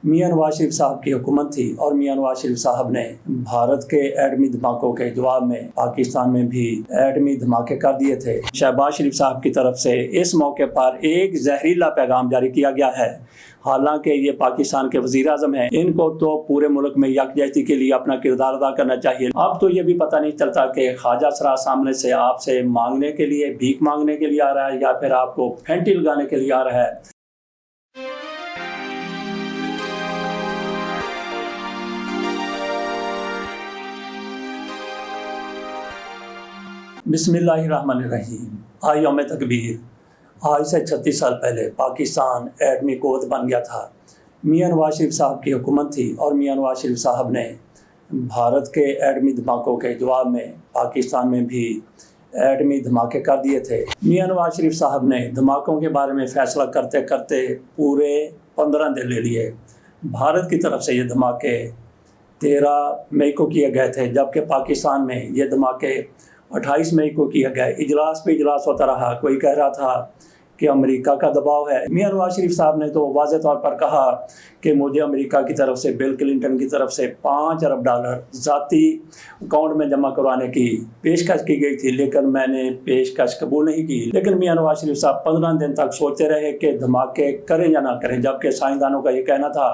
میاں نواز شریف صاحب کی حکومت تھی اور میاں نواز شریف صاحب نے بھارت کے ایٹمی دھماکوں کے جواب میں پاکستان میں بھی ایٹمی دھماکے کر دیے تھے۔ شہباز شریف صاحب کی طرف سے اس موقع پر ایک زہریلا پیغام جاری کیا گیا ہے۔ حالانکہ یہ پاکستان کے وزیر اعظم ہیں، ان کو تو پورے ملک میں یکجہتی کے لیے اپنا کردار ادا کرنا چاہیے۔ اب تو یہ بھی پتہ نہیں چلتا کہ خواجہ سرا سامنے سے آپ سے مانگنے کے لیے، بھیک مانگنے کے لیے آ رہا ہے یا پھر آپ کو پھینٹی لگانے کے لیے آ رہا ہے۔ بسم اللہ الرحمن الرحیم۔ آج یوم تکبیر۔ آج سے 36 سال پہلے پاکستان ایٹمی قوت بن گیا تھا۔ میاں نواز شریف صاحب کی حکومت تھی اور میاں نواز شریف صاحب نے بھارت کے ایٹمی دھماکوں کے جواب میں پاکستان میں بھی ایٹمی دھماکے کر دیے تھے۔ میاں نواز شریف صاحب نے دھماکوں کے بارے میں فیصلہ کرتے کرتے پورے 15 دن لے لیے۔ بھارت کی طرف سے یہ دھماکے 13 مئی کو کیے گئے تھے، جبکہ پاکستان میں یہ دھماکے 28 مئی کو کیا گیا۔ اجلاس پہ اجلاس ہوتا رہا، کوئی کہہ رہا تھا کہ امریکہ کا دباؤ ہے۔ میاں نواز شریف صاحب نے تو واضح طور پر کہا کہ مجھے امریکہ کی طرف سے، بل کلنٹن کی طرف سے $5 ارب ذاتی اکاؤنٹ میں جمع کروانے کی پیشکش کی گئی تھی، لیکن میں نے پیشکش قبول نہیں کی۔ لیکن میاں نواز شریف صاحب 15 دن تک سوچتے رہے کہ دھماکے کریں یا نہ کریں، جبکہ سائنسدانوں کا یہ کہنا تھا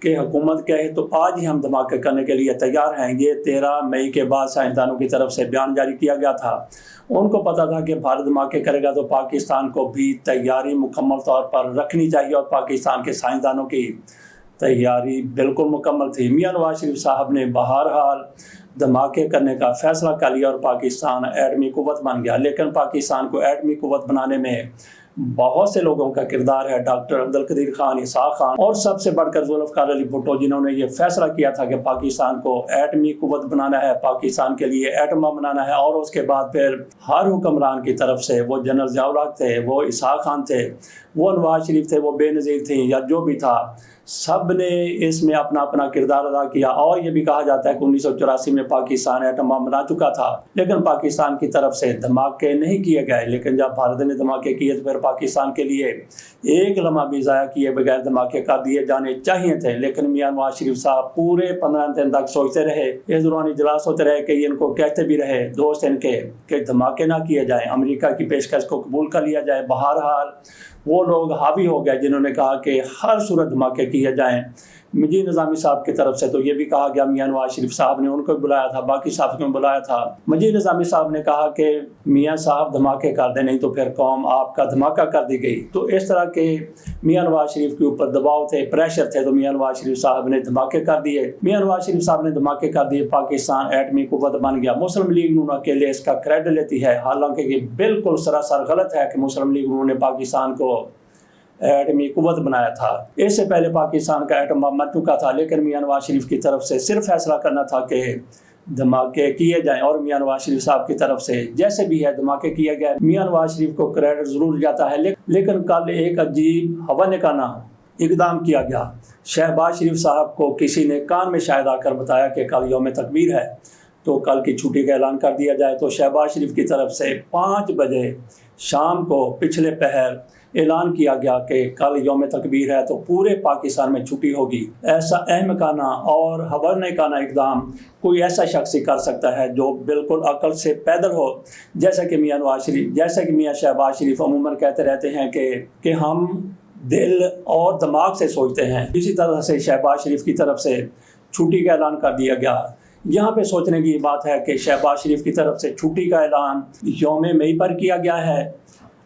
کہ حکومت کہے تو آج ہی ہم دھماکے کرنے کے لیے تیار ہیں۔ یہ 13 مئی کے بعد سائنسدانوں کی طرف سے بیان جاری کیا گیا تھا۔ ان کو پتا تھا کہ بھارت دھماکے کرے گا تو پاکستان کو بھی تیاری مکمل طور پر رکھنی چاہیے، اور پاکستان کے سائنسدانوں کی تیاری بالکل مکمل تھی۔ میاں نواز شریف صاحب نے بہرحال دھماکے کرنے کا فیصلہ کر لیا اور پاکستان ایٹمی قوت بن گیا۔ لیکن پاکستان کو ایٹمی قوت بنانے میں بہت سے لوگوں کا کردار ہے، ڈاکٹر عبدالقدیر خان، اسحاق خان اور سب سے بڑھ کر ذوالفقار علی بھٹو، جنہوں نے یہ فیصلہ کیا تھا کہ پاکستان کو ایٹمی قوت بنانا ہے، پاکستان کے لیے ایٹم بم بنانا ہے۔ اور اس کے بعد پھر ہر حکمران کی طرف سے، وہ جنرل ضیاء الحق تھے، وہ اسحاق خان تھے، وہ نواز شریف تھے، وہ بے نظیر تھیں، یا جو بھی تھا، سب نے اس میں اپنا اپنا کردار ادا کیا۔ اور یہ بھی کہا جاتا ہے کہ 1984 میں پاکستان ایٹم بم بنا چکا تھا، لیکن پاکستان کی طرف سے دھماکے نہیں کیے گئے۔ لیکن جب بھارت نے دھماکے کیے تو پھر پاکستان کے لیے ایک لمحہ بھی ضائع کیے بغیر دھماکے کر دیے جانے چاہیے تھے۔ لیکن میاں نواز شریف صاحب پورے 15 دن تک سوچتے رہے، اس دوران اجلاس ہوتے رہے کہ ان کو کہتے بھی رہے دوست ان کے کہ دھماکے نہ کیے جائیں، امریکہ کی پیشکش کو قبول کر لیا جائے۔ بہرحال وہ لوگ حاوی ہو گئے جنہوں نے کہا کہ ہر صورت دھماکے کیے جائیں۔ مجید نظامی صاحب کی طرف سے تو یہ بھی کہا گیا، میاں نواز شریف صاحب نے ان کو بلایا تھا، باقی صحافیوں کو بلایا تھا۔ مجید نظامی صاحب نے کہا کہ میاں صاحب دھماکے کر دیں، نہیں تو پھر قوم آپ کا دھماکہ کر دی گئی۔ تو اس طرح کے میاں نواز شریف کے اوپر دباؤ تھے، پریشر تھے، تو میاں نواز شریف صاحب نے دھماکے کر دیے۔ میاں نواز شریف صاحب نے دھماکے کر دیے، پاکستان ایٹمی قوت بن گیا۔ مسلم لیگ نون اکیلے اس کا کریڈٹ لیتی ہے، حالانکہ یہ بالکل سراسر غلط ہے کہ مسلم لیگ نون نے پاکستان کو ایٹمی قوت بنایا تھا۔ اس سے پہلے پاکستان کا ایٹم بم بن چکا تھا، لیکن میاں نواز شریف کی طرف سے صرف فیصلہ کرنا تھا کہ دھماکے کیے جائیں، اور میاں نواز شریف صاحب کی طرف سے جیسے بھی ہے دھماکے کیے گئے۔ میاں نواز شریف کو کریڈٹ ضرور جاتا ہے، لیکن کل ایک عجیب ہوا نکانا اقدام کیا گیا۔ شہباز شریف صاحب کو کسی نے کان میں شاید آ کر بتایا کہ کل یوم تکبیر ہے، تو کل کی چھٹی کا اعلان کر دیا جائے۔ تو شہباز شریف کی طرف سے 5 بجے شام کو پچھلے پہر اعلان کیا گیا کہ کل یوم تکبیر ہے، تو پورے پاکستان میں چھٹی ہوگی۔ ایسا احمقانہ اور حیرانگار اقدام کوئی ایسا شخص ہی کر سکتا ہے جو بالکل عقل سے پیدل ہو، جیسا کہ میاں شہباز شریف عموماً کہتے رہتے ہیں کہ ہم دل اور دماغ سے سوچتے ہیں۔ اسی طرح سے شہباز شریف کی طرف سے چھٹی کا اعلان کر دیا گیا۔ یہاں پہ سوچنے کی بات ہے کہ شہباز شریف کی طرف سے چھٹی کا اعلان یوم مئی پر کیا گیا ہے،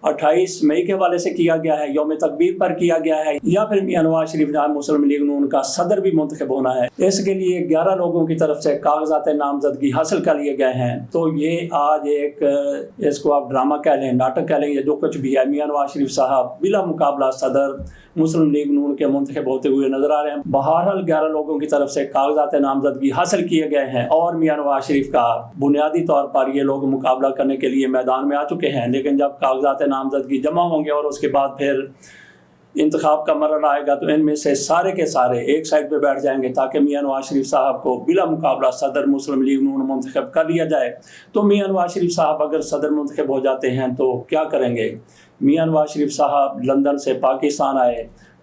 28 مئی کے حوالے سے کیا گیا ہے، یوم تکبیر پر کیا گیا ہے، یا پھر میاں نواز شریف جہاں مسلم لیگ نون کا صدر بھی منتخب ہونا ہے۔ اس کے لیے 11 لوگوں کی طرف سے کاغذات نامزدگی حاصل کر لیے گئے ہیں۔ تو یہ آج ایک اس کو آپ ڈرامہ کہہ لیں، ناٹک کہہ لیں، یا جو کچھ بھی ہے، میاں نواز شریف صاحب بلا مقابلہ صدر مسلم لیگ نون کے منتخب ہوتے ہوئے نظر آ رہے ہیں۔ بہرحال 11 لوگوں کی طرف سے کاغذات نامزدگی حاصل کیے گئے ہیں، اور میاں نواز شریف کا بنیادی طور پر یہ لوگ مقابلہ کرنے کے لیے میدان میں آ چکے ہیں۔ لیکن جب کاغذات نامزدگی جمع ہوں گے اور اس کے بعد پھر انتخاب کا مرحلہ آئے گا، تو ان میں سے سارے کے سارے ایک سائڈ پہ بیٹھ جائیں گے تاکہ میاں نواز شریف صاحب کو بلا مقابلہ صدر مسلم لیگ نون منتخب کر لیا جائے۔ تو میاں نواز شریف صاحب اگر صدر منتخب ہو جاتے ہیں تو کیا کریں گے؟ میاں نواز شریف صاحب لندن سے پاکستان آئے،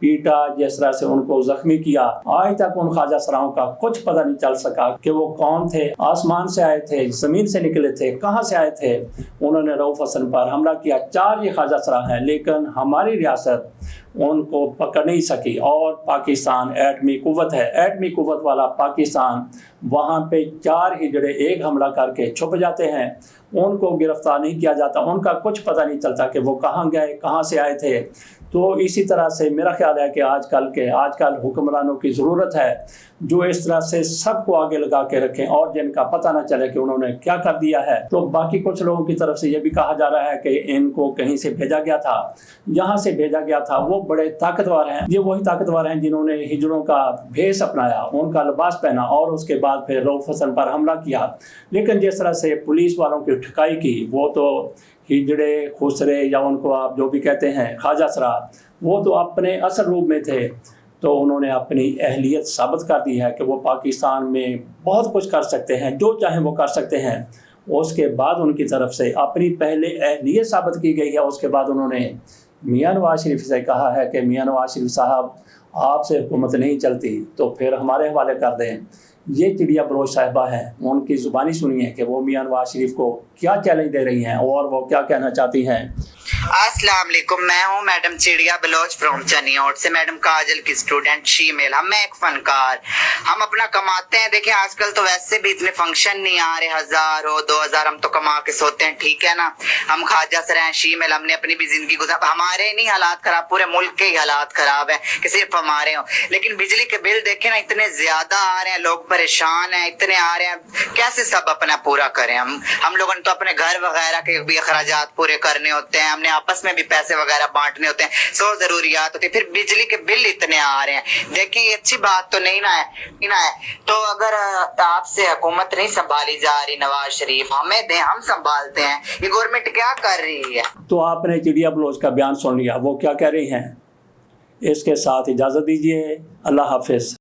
پیٹا, جس طرح سے ان کو زخمی کیا, آج تک ان خواجہ سراؤں کا کچھ پتہ نہیں چل سکا کہ وہ کون تھے, آسمان سے آئے تھے, زمین سے نکلے تھے, کہاں سے آئے تھے. انہوں نے رؤف حسن پر حملہ کیا. 4 یہ خواجہ سرا ہیں, لیکن ہماری ریاست ان کو پکڑ نہیں سکی. اور پاکستان ایٹمی قوت ہے, ایٹمی قوت والا پاکستان, وہاں پہ 4 ہجڑے ایک حملہ کر کے چھپ جاتے ہیں, ان کو گرفتار نہیں کیا جاتا, ان کا کچھ پتہ نہیں چلتا کہ وہ کہاں گئے, کہاں سے آئے تھے. تو اسی طرح سے میرا خیال ہے کہ آج کل حکمرانوں کی ضرورت ہے جو اس طرح سے سب کو آگے لگا کے رکھیں اور جن کا پتہ نہ چلے کہ انہوں نے کیا کر دیا ہے. تو باقی کچھ لوگوں کی طرف سے یہ بھی کہا جا رہا ہے کہ ان کو کہیں سے بھیجا گیا تھا, یہاں سے بھیجا گیا تھا. وہ بڑے طاقتور ہیں, یہ وہی طاقتور ہیں جنہوں نے ہجڑوں کا بھیس اپنایا, ان کا لباس پہنا اور اس کے بعد پھر رؤف حسن پر حملہ کیا. لیکن جس طرح سے پولیس والوں کی ٹھکائی کی, وہ تو ہجڑے, خسرے یا ان کو آپ جو بھی کہتے ہیں خواجہ سرا, وہ تو اپنے اصل روپ میں تھے. تو انہوں نے اپنی اہلیت ثابت کر دی ہے کہ وہ پاکستان میں بہت کچھ کر سکتے ہیں, جو چاہیں وہ کر سکتے ہیں. اس کے بعد ان کی طرف سے اپنی پہلے اہلیت ثابت کی گئی ہے. اس کے بعد انہوں نے میاں نواز شریف سے کہا ہے کہ میاں نواز شریف صاحب, آپ سے حکومت نہیں چلتی تو پھر ہمارے حوالے کر دیں. یہ چڑیا بلوچ صاحبہ ہیں, ان کی زبانی سنیے کہ وہ میاں نواز شریف کو کیا چیلنج دے رہی ہیں اور وہ کیا کہنا چاہتی ہیں. السلام علیکم, میں ہوں میڈم چڑیا بلوچ فرام چنیوٹ سے, میڈم کاجل کی اسٹوڈنٹ شیمیل. میں ایک فنکار, ہم اپنا کماتے ہیں. دیکھیں آج کل تو ویسے بھی اتنے فنکشن نہیں آ رہے, 1000 ہو 2000 ہم تو کما کے سوتے ہیں, ٹھیک ہے نا. ہم خواجہ سر ہیں شیمیل, ہم نے اپنی بھی زندگی گزار, ہمارے نہیں حالات خراب, پورے ملک کے ہی حالات خراب ہیں کہ صرف ہمارے ہوں. لیکن بجلی کے بل دیکھیں نا, اتنے زیادہ آ رہے ہیں, لوگ پریشان ہیں, اتنے آ رہے ہیں, کیسے سب اپنا پورا کریں. ہم لوگوں نے تو اپنے گھر وغیرہ کے بھی اخراجات پورے کرنے ہوتے ہیں, ہم نے آپس میں بھی پیسے وغیرہ بانٹنے ہوتے ہیں, 100 ضروریات ہوتی ہیں, پھر بجلی کے بل اتنے آ رہے ہیں. دیکھیں یہ اچھی بات تو نہیں نا ہے. تو اگر آپ سے حکومت نہیں سنبھالی جا رہی نواز شریف, ہمیں دیں, ہم سنبھالتے ہیں. یہ گورنمنٹ کیا کر رہی ہے؟ تو آپ نے چڑیا بلوچ کا بیان سن لیا, وہ کیا کہہ رہی ہیں. اس کے ساتھ اجازت دیجیے, اللہ حافظ.